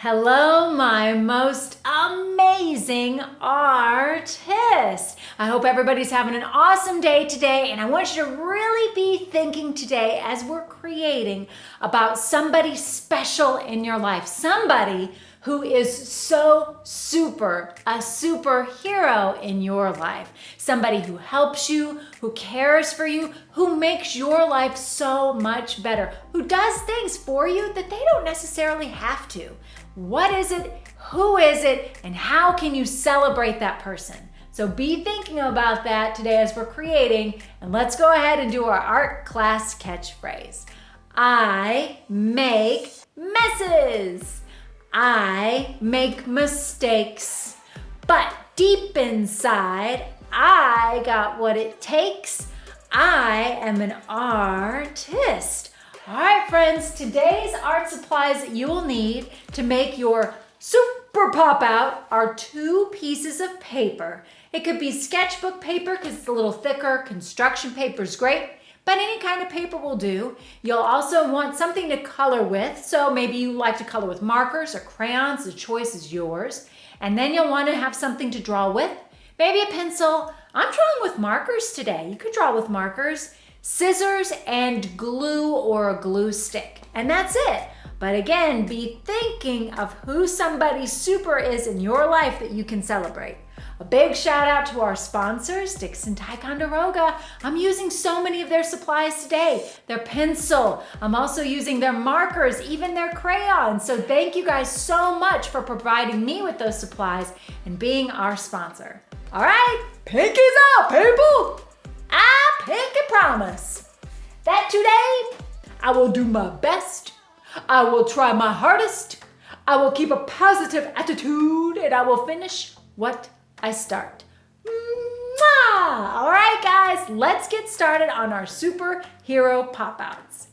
Hello, my most amazing artist. I hope everybody's having an awesome day today, and I want you to really be thinking today as we're creating about somebody special in your life, somebody who is so a superhero in your life, somebody who helps you, who cares for you, who makes your life so much better, who does things for you that they don't necessarily have to. What is it? Who is it? And how can you celebrate that person? So be thinking about that today as we're creating, and let's go ahead and do our art class catchphrase. I make messes. I make mistakes. But deep inside, I got what it takes. I am an artist. All right, friends, today's art supplies that you will need to make your super pop out are 2 pieces of paper. It could be sketchbook paper because it's a little thicker. Construction paper is great, but any kind of paper will do. You'll also want something to color with. So maybe you like to color with markers or crayons. The choice is yours. And then you'll want to have something to draw with. Maybe a pencil. I'm drawing with markers today. You could draw with markers. Scissors and glue or a glue stick. And that's it. But again, be thinking of who somebody super is in your life that you can celebrate. A big shout out to our sponsors, Dixon Ticonderoga. I'm using so many of their supplies today. Their pencil. I'm also using their markers, even their crayons. So thank you guys so much for providing me with those supplies and being our sponsor. All right, pinkies out, people. I pinky promise that today I will do my best. I will try my hardest. I will keep a positive attitude, and I will finish what I start. Mwah! All right, guys, let's get started on our superhero pop-outs.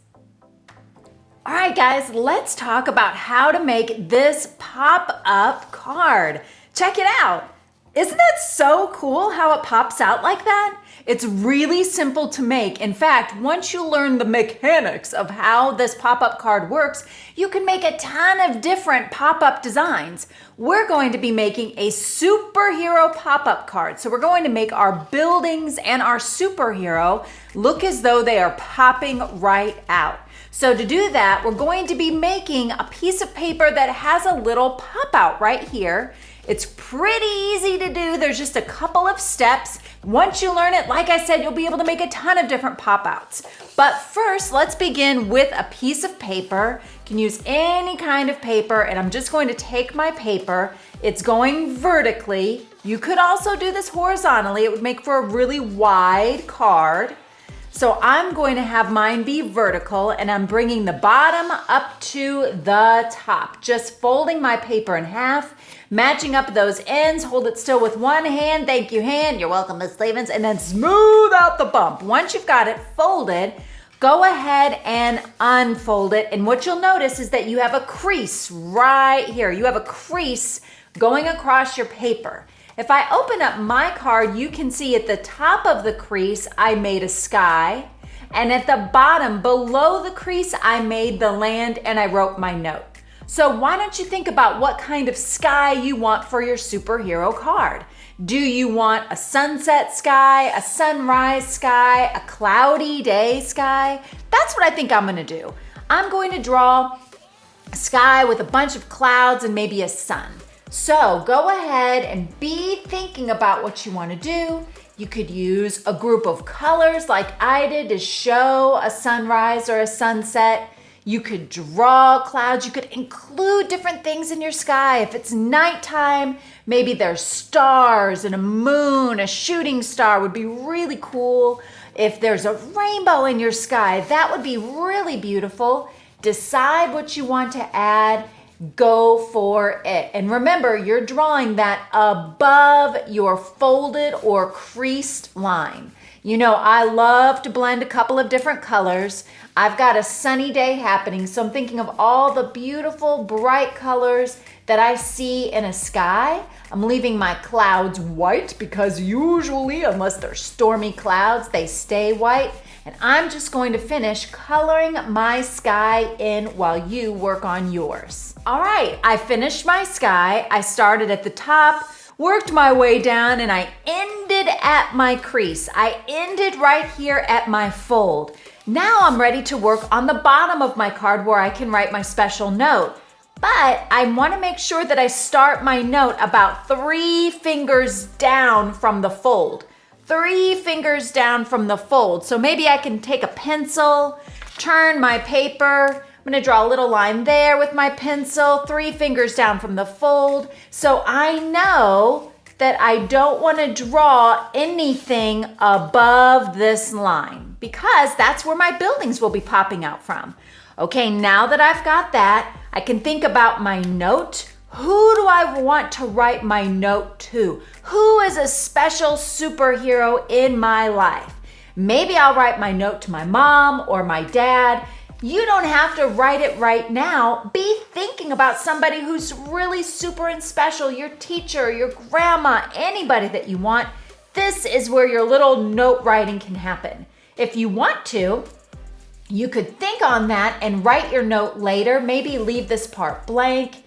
All right, guys, let's talk about how to make this pop-up card. Check it out. Isn't that so cool how it pops out like that? It's really simple to make. In fact, once you learn the mechanics of how this pop-up card works, you can make a ton of different pop-up designs. We're going to be making a superhero pop-up card. So we're going to make our buildings and our superhero look as though they are popping right out. So to do that, we're going to be making a piece of paper that has a little pop-out right here. It's pretty easy to do. There's just a couple of steps. Once you learn it, like I said, you'll be able to make a ton of different pop-outs. But first, let's begin with a piece of paper. You can use any kind of paper, and I'm just going to take my paper. It's going vertically. You could also do this horizontally. It would make for a really wide card. So I'm going to have mine be vertical, and I'm bringing the bottom up to the top, just folding my paper in half, matching up those ends, hold it still with one hand. Thank you, hand. You're welcome, Miss Stevens. And then smooth out the bump. Once you've got it folded, go ahead and unfold it. And what you'll notice is that you have a crease right here. You have a crease going across your paper. If I open up my card, you can see at the top of the crease, I made a sky. And at the bottom, below the crease, I made the land and I wrote my note. So why don't you think about what kind of sky you want for your superhero card? Do you want a sunset sky, a sunrise sky, a cloudy day sky? That's what I think I'm gonna do. I'm going to draw a sky with a bunch of clouds and maybe a sun. So go ahead and be thinking about what you want to do. You could use a group of colors like I did to show a sunrise or a sunset. You could draw clouds. You could include different things in your sky. If it's nighttime, maybe there's stars and a moon, a shooting star would be really cool. If there's a rainbow in your sky, that would be really beautiful. Decide what you want to add. Go for it. And remember, you're drawing that above your folded or creased line. You know, I love to blend a couple of different colors. I've got a sunny day happening, so I'm thinking of all the beautiful, bright colors that I see in a sky. I'm leaving my clouds white because usually, unless they're stormy clouds, they stay white. and I'm just going to finish coloring my sky in while you work on yours. All right, I finished my sky. I started at the top, worked my way down, and I ended at my crease. I ended right here at my fold. Now I'm ready to work on the bottom of my card where I can write my special note. But I want to make sure that I start my note about 3 fingers down from the fold. 3 fingers down from the fold. So maybe I can take a pencil, turn my paper. I'm going to draw a little line there with my pencil, 3 fingers down from the fold. So I know that I don't want to draw anything above this line because that's where my buildings will be popping out from. Okay, now that I've got that, I can think about my note. Who do I want to write my note to? Who is a special superhero in my life? Maybe I'll write my note to my mom or my dad. You don't have to write it right now. Be thinking about somebody who's really super and special, your teacher, your grandma, anybody that you want. This is where your little note writing can happen. If you want to, you could think on that and write your note later. Maybe leave this part blank.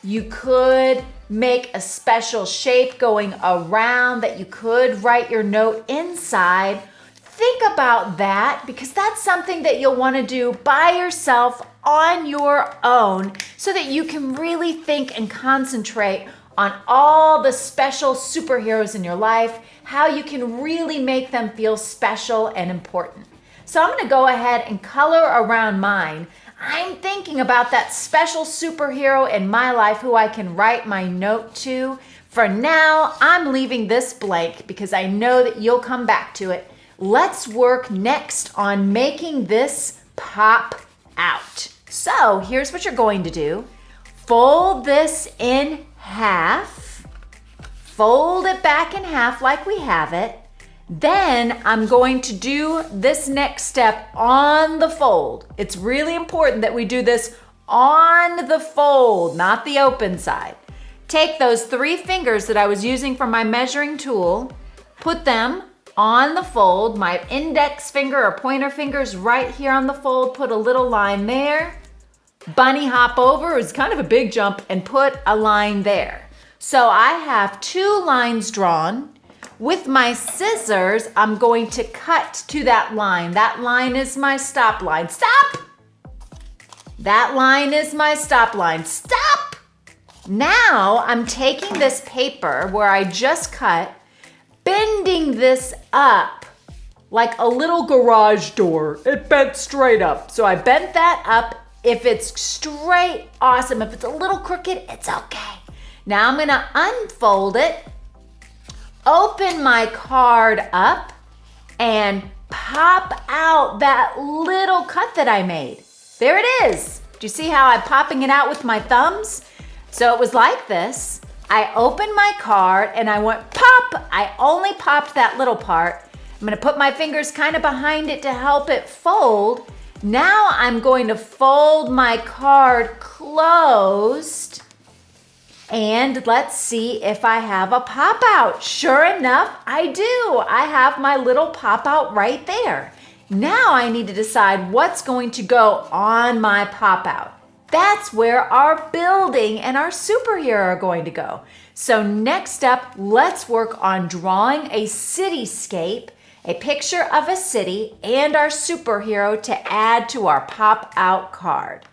You could make a special shape going around that you could write your note inside. Think about that because that's something that you'll want to do by yourself on your own so that you can really think and concentrate on all the special superheroes in your life, how you can really make them feel special and important. So I'm going to go ahead and color around mine. I'm thinking about that special superhero in my life who I can write my note to. For now, I'm leaving this blank because I know that you'll come back to it. Let's work next on making this pop out. So here's what you're going to do. Fold this in half. Fold it back in half like we have it. Then I'm going to do this next step on the fold. It's really important that we do this on the fold, not the open side. Take those 3 fingers that I was using for my measuring tool, put them on the fold, my index finger or pointer fingers right here on the fold, put a little line there, bunny hop over, it's kind of a big jump, and put a line there. So I have 2 lines drawn. With my scissors, I'm going to cut to that line. That line is my stop line. Stop! That line is my stop line. Stop! Now I'm taking this paper where I just cut, bending this up like a little garage door. It bent straight up. So I bent that up. If it's straight, awesome. If it's a little crooked, it's okay. Now I'm gonna unfold it, open my card up, and pop out that little cut that I made. There it is. Do you see how I'm popping it out with my thumbs? So it was like this. I opened my card and I went pop. I only popped that little part. I'm gonna put my fingers kind of behind it to help it fold. Now I'm going to fold my card closed. And let's see if I have a pop out. Sure enough, I do. I have my little pop out right there. Now I need to decide what's going to go on my pop out. That's where our building and our superhero are going to go. So next up, let's work on drawing a cityscape, a picture of a city, and our superhero to add to our pop out card.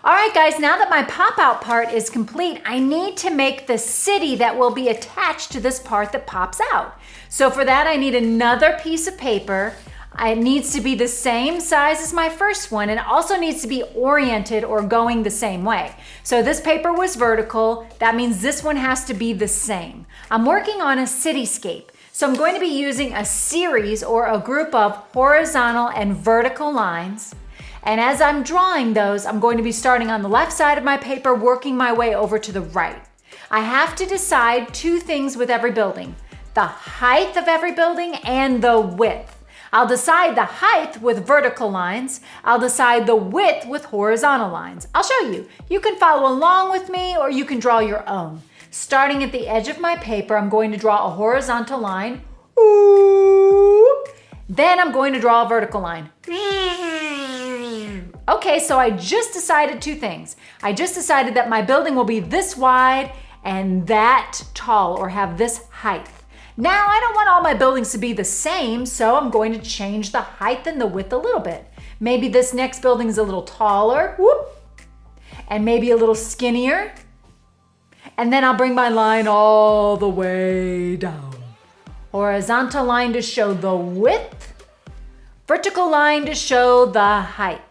All right, guys, now that my pop-out part is complete, I need to make the city that will be attached to this part that pops out. So for that, I need another piece of paper. It needs to be the same size as my first one and also needs to be oriented or going the same way. So this paper was vertical. That means this one has to be the same. I'm working on a cityscape. So I'm going to be using a series or a group of horizontal and vertical lines. And as I'm drawing those, I'm going to be starting on the left side of my paper, working my way over to the right. I have to decide 2 things with every building: the height of every building and the width. I'll decide the height with vertical lines. I'll decide the width with horizontal lines. I'll show you. You can follow along with me or you can draw your own. Starting at the edge of my paper, I'm going to draw a horizontal line. Ooh. Then I'm going to draw a vertical line. Okay, so I just decided two things. I just decided that my building will be this wide and that tall, or have this height. Now I don't want all my buildings to be the same, so I'm going to change the height and the width a little bit. Maybe this next building is a little taller, whoop, and maybe a little skinnier. And then I'll bring my line all the way down. Horizontal line to show the width, vertical line to show the height.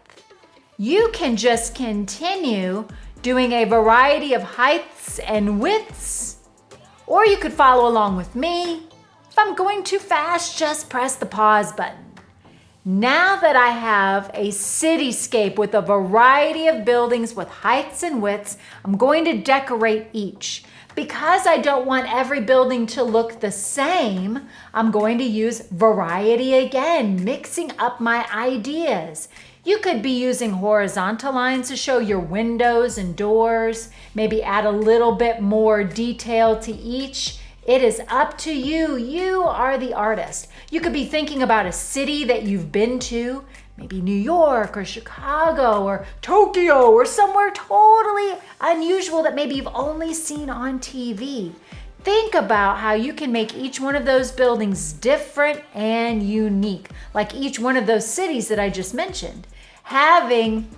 You can just continue doing a variety of heights and widths, or you could follow along with me. If I'm going too fast, just press the pause button. Now that I have a cityscape with a variety of buildings with heights and widths, I'm going to decorate each. Because I don't want every building to look the same, I'm going to use variety again, mixing up my ideas. You could be using horizontal lines to show your windows and doors, maybe add a little bit more detail to each. It is up to you. You are the artist. You could be thinking about a city that you've been to, maybe New York or Chicago or Tokyo or somewhere totally unusual that maybe you've only seen on TV. Think about how you can make each one of those buildings different and unique, like each one of those cities that I just mentioned. Having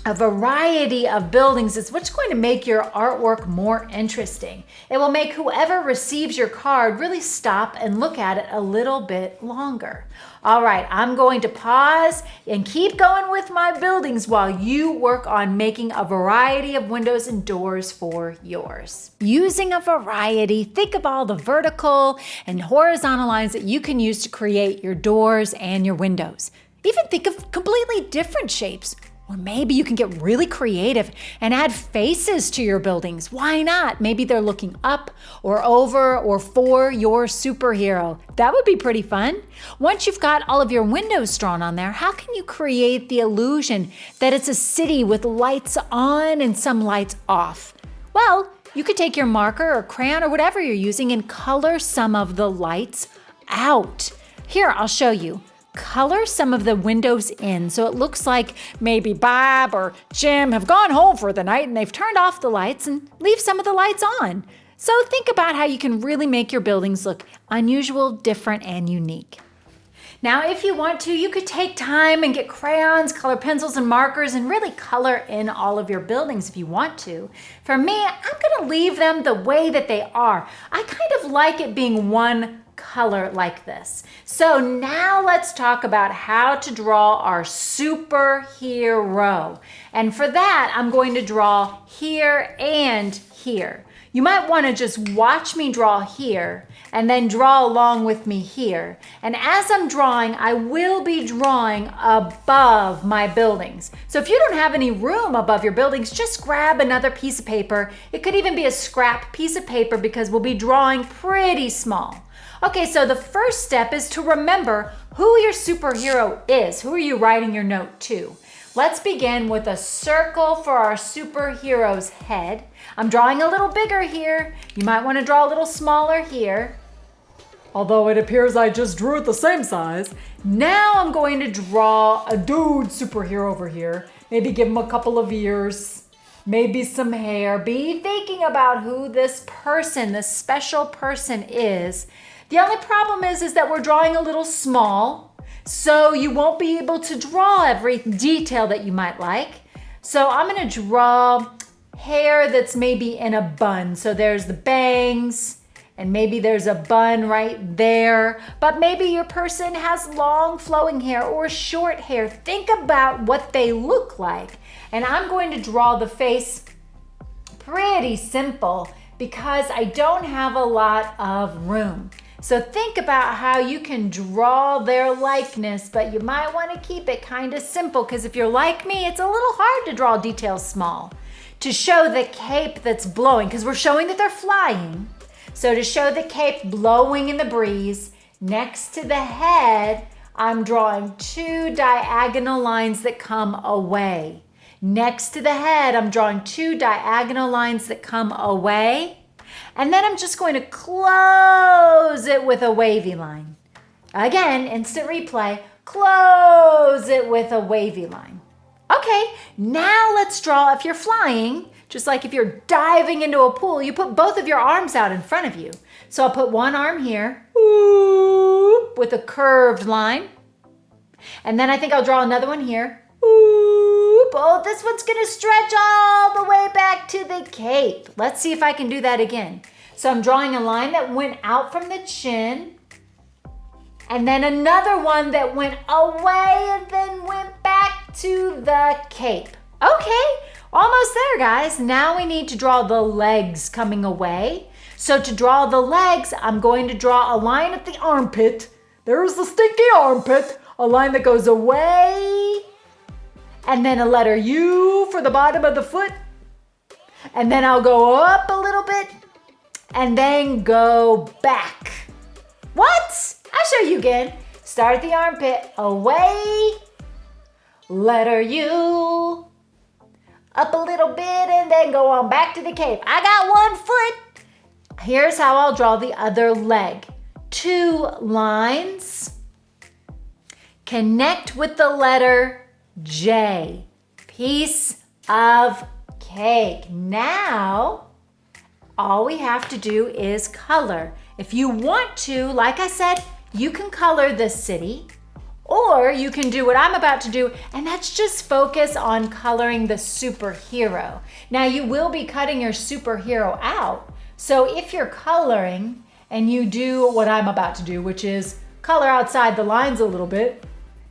a variety of buildings is what's going to make your artwork more interesting. It will make whoever receives your card really stop and look at it a little bit longer. All right, I'm going to pause and keep going with my buildings while you work on making a variety of windows and doors for yours. Using a variety, think of all the vertical and horizontal lines that you can use to create your doors and your windows. Even think of completely different shapes. Or maybe you can get really creative and add faces to your buildings. Why not? Maybe they're looking up or over or for your superhero. That would be pretty fun. Once you've got all of your windows drawn on there, how can you create the illusion that it's a city with lights on and some lights off? Well, you could take your marker or crayon or whatever you're using and color some of the lights out. Here, I'll show you. Color some of the windows in so it looks like maybe Bob or Jim have gone home for the night and they've turned off the lights, and leave some of the lights on. So think about how you can really make your buildings look unusual, different, and unique. Now, if you want to, you could take time and get crayons, color pencils, and markers and really color in all of your buildings if you want to. For me, I'm going to leave them the way that they are. I kind of like it being one color like this. So now let's talk about how to draw our superhero. And for that, I'm going to draw here and here. You might want to just watch me draw here and then draw along with me here. And as I'm drawing, I will be drawing above my buildings. So if you don't have any room above your buildings, just grab another piece of paper. It could even be a scrap piece of paper because we'll be drawing pretty small. Okay, so the first step is to remember who your superhero is. Who are you writing your note to? Let's begin with a circle for our superhero's head. I'm drawing a little bigger here. You might want to draw a little smaller here. Although it appears I just drew it the same size. Now I'm going to draw a dude superhero over here. Maybe give him a couple of ears, maybe some hair. Be thinking about who this person, this special person is. The only problem is that we're drawing a little small, so you won't be able to draw every detail that you might like. So I'm going to draw hair that's maybe in a bun. So there's the bangs, and maybe there's a bun right there. But maybe your person has long flowing hair or short hair. Think about what they look like. And I'm going to draw the face pretty simple because I don't have a lot of room. So think about how you can draw their likeness, but you might want to keep it kind of simple because if you're like me, it's a little hard to draw details small. To show the cape that's blowing, because we're showing that they're flying. So to show the cape blowing in the breeze, next to the head, I'm drawing two diagonal lines that come away. Next to the head, I'm drawing two diagonal lines that come away. And then I'm just going to close it with a wavy line. Again, instant replay, close it with a wavy line. Okay, now let's draw, if you're flying, just like if you're diving into a pool, you put both of your arms out in front of you. So I'll put one arm here, whoop, with a curved line. And then I think I'll draw another one here. Whoop. Oh, this one's gonna stretch all the way back to the cape. Let's see if I can do that again. So I'm drawing a line that went out from the chin, and then another one that went away and then went back to the cape. Okay, almost there, guys. Now we need to draw the legs coming away. So to draw the legs, I'm going to draw a line at the armpit. There's the stinky armpit. A line that goes away, and then a letter U for the bottom of the foot. And then I'll go up a little bit, and then go back. What? I'll show you again. Start at the armpit, away, letter U, up a little bit, and then go on back to the cape. I got one foot. Here's how I'll draw the other leg. 2 lines. Connect with the letter J. Piece of cake. Now, all we have to do is color. If you want to, like I said, you can color the city, or you can do what I'm about to do, and that's just focus on coloring the superhero. Now, you will be cutting your superhero out. So if you're coloring and you do what I'm about to do, which is color outside the lines a little bit,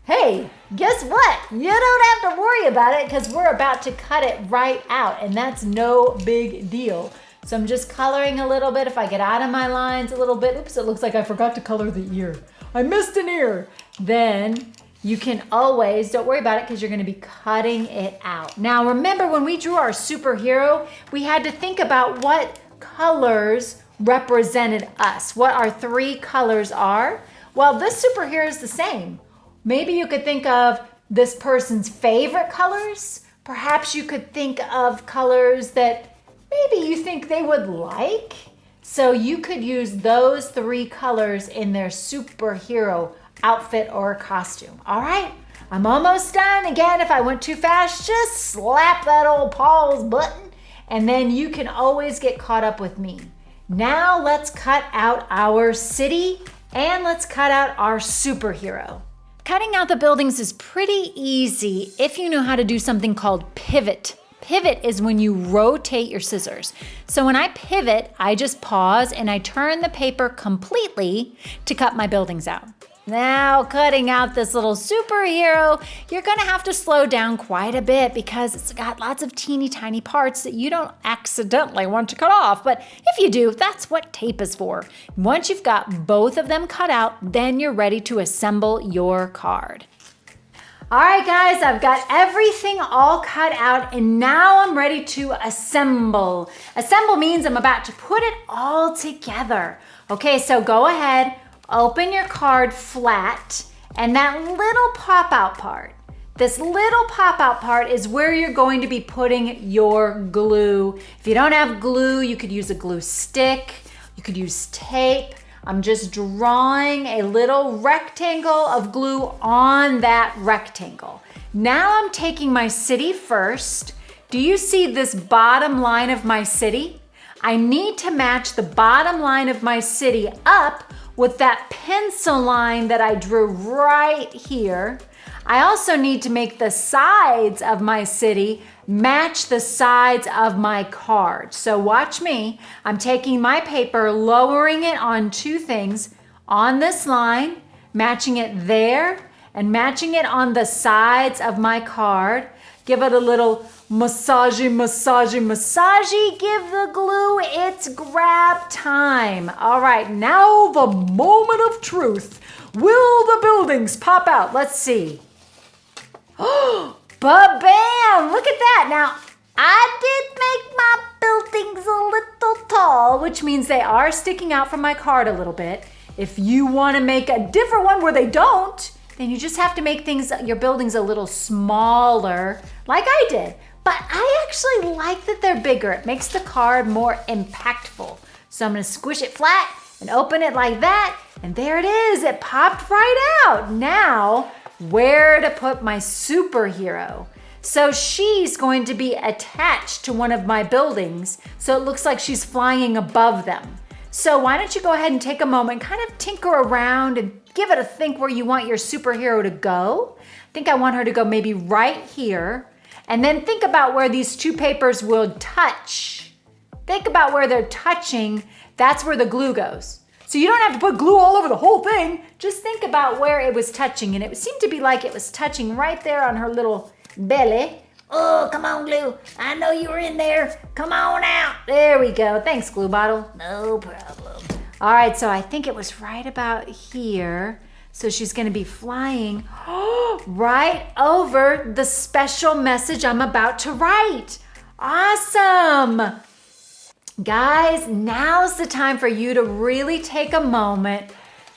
hey, guess what? You don't have to worry about it because we're about to cut it right out, and that's no big deal. So I'm just coloring a little bit. If I get out of my lines a little bit, oops, it looks like I forgot to color the ear. I missed an ear. Then you can always, don't worry about it because you're going to be cutting it out. Now remember, when we drew our superhero, we had to think about what colors represented us, what our 3 colors are. Well, this superhero is the same. Maybe you could think of this person's favorite colors. Perhaps you could think of colors that maybe you think they would like. So you could use those 3 colors in their superhero outfit or costume. All right, I'm almost done. Again, if I went too fast, just slap that old pause button, and then you can always get caught up with me. Now let's cut out our city and let's cut out our superhero. Cutting out the buildings is pretty easy if you know how to do something called pivot. Pivot is when you rotate your scissors. So when I pivot, I just pause and I turn the paper completely to cut my buildings out. Now, cutting out this little superhero, you're gonna have to slow down quite a bit because it's got lots of teeny tiny parts that you don't accidentally want to cut off. But if you do, that's what tape is for. Once you've got both of them cut out, then you're ready to assemble your card. All right, guys, I've got everything all cut out, and now I'm ready to assemble. Assemble means I'm about to put it all together. Okay, so go ahead, open your card flat, and that little pop-out part, this little pop-out part is where you're going to be putting your glue. If you don't have glue, you could use a glue stick, you could use tape. I'm just drawing a little rectangle of glue on that rectangle. Now I'm taking my city first. Do you see this bottom line of my city? I need to match the bottom line of my city up with that pencil line that I drew right here. I also need to make the sides of my city match the sides of my card. So watch me. I'm taking my paper, lowering it on 2 things, on this line, matching it there, and matching it on the sides of my card. Give it a little massagey, massagey, massagey. Give the glue its grab time. All right, now the moment of truth. Will the buildings pop out? Let's see. Oh, ba-bam! Look at that. Now, I did make my buildings a little tall, which means they are sticking out from my card a little bit. If you want to make a different one where they don't, then you just have to make your buildings a little smaller, like I did. But I actually like that they're bigger. It makes the card more impactful. So I'm going to squish it flat and open it like that. And there it is, it popped right out. Now, where to put my superhero? So she's going to be attached to one of my buildings, so it looks like she's flying above them. So why don't you go ahead and take a moment, kind of tinker around and give it a think where you want your superhero to go. I think I want her to go maybe right here. And then think about where these two papers will touch. Think about where they're touching. That's where the glue goes. So you don't have to put glue all over the whole thing. Just think about where it was touching. And it seemed to be like it was touching right there on her little belly. Oh, come on, glue. I know you were in there. Come on out. There we go. Thanks, glue bottle. No problem. All right, so I think it was right about here. So she's gonna be flying right over the special message I'm about to write. Awesome. Guys, now's the time for you to really take a moment.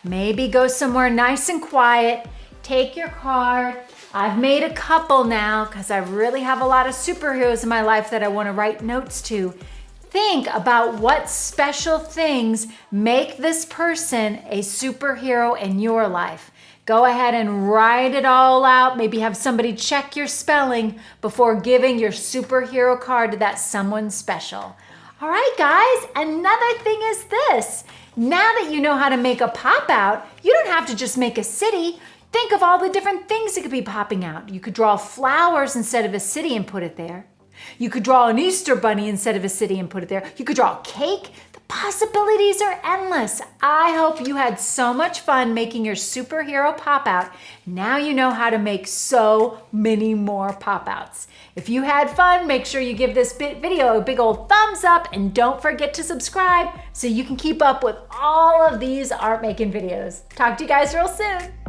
Maybe go somewhere nice and quiet. Take your card. I've made a couple now because I really have a lot of superheroes in my life that I want to write notes to. Think about what special things make this person a superhero in your life. Go ahead and write it all out. Maybe have somebody check your spelling before giving your superhero card to that someone special. All right, guys, another thing is this. Now that you know how to make a pop out, you don't have to just make a city. Think of all the different things that could be popping out. You could draw flowers instead of a city and put it there. You could draw an Easter bunny instead of a city and put it there. You could draw a cake. The possibilities are endless. I hope you had so much fun making your superhero pop out. Now you know how to make so many more pop outs. If you had fun, make sure you give this video a big old thumbs up and don't forget to subscribe so you can keep up with all of these art making videos. Talk to you guys real soon.